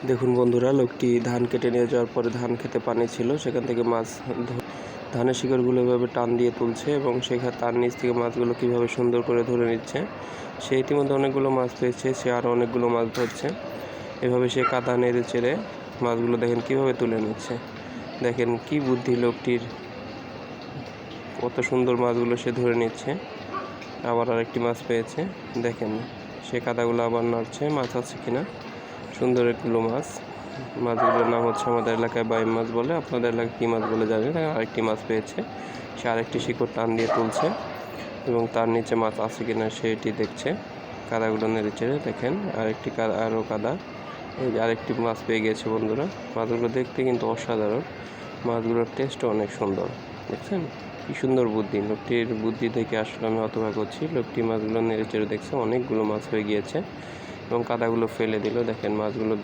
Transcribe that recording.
দেখুন বন্ধুরা, লোকটি ধান কেটে নিয়ে যাওয়ার পরে ধান খেতে পানি ছিল, সেখান থেকে মাছ ধানের শিকড়গুলো এভাবে টান দিয়ে তুলছে এবং সেখানে তার নিচ থেকে মাছগুলো কীভাবে সুন্দর করে ধরে নিচ্ছে। সে ইতিমধ্যে অনেকগুলো মাছ পেয়েছে, সে আরও অনেকগুলো মাছ ধরছে। এভাবে সে কাদা নেড়ে চেড়ে মাছগুলো দেখেন কীভাবে তুলে নিচ্ছে। দেখেন কি বুদ্ধি লোকটির, কত সুন্দর মাছগুলো সে ধরে নিচ্ছে। আবার আরেকটি মাছ পেয়েছে, দেখেন সে কাদাগুলো আবার নাড়ছে মাছ আছে কিনা। সুন্দর এগুলো মাছ, মাছগুলোর নাম হচ্ছে আমাদের এলাকায় বাইম মাছ বলে, আপনাদের এলাকায় কী মাছ বলে জানি না। আরেকটি মাছ পেয়েছে, সে আরেকটি শিকড় টান দিয়ে তুলছে এবং তার নিচে মাছ আছে কিনা সেটি দেখছে। কাদাগুলো নেড়ে চেড়ে দেখেন আরেকটি আরও কাদা, এই যে আরেকটি মাছ পেয়ে গেছে বন্ধুরা। মাছগুলো দেখতে কিন্তু অসাধারণ, মাছগুলোর টেস্টও অনেক সুন্দর। দেখছেন কি সুন্দর বুদ্ধি, লোকটির বুদ্ধি থেকে আসলে আমি হতবাক হচ্ছি। লোকটি মাছগুলো নেড়ে চেড়ে দেখছে, অনেকগুলো মাছ হয়ে গিয়েছে এবং কাদাগুলো ফেলে দিল। দেখেন মাছগুলো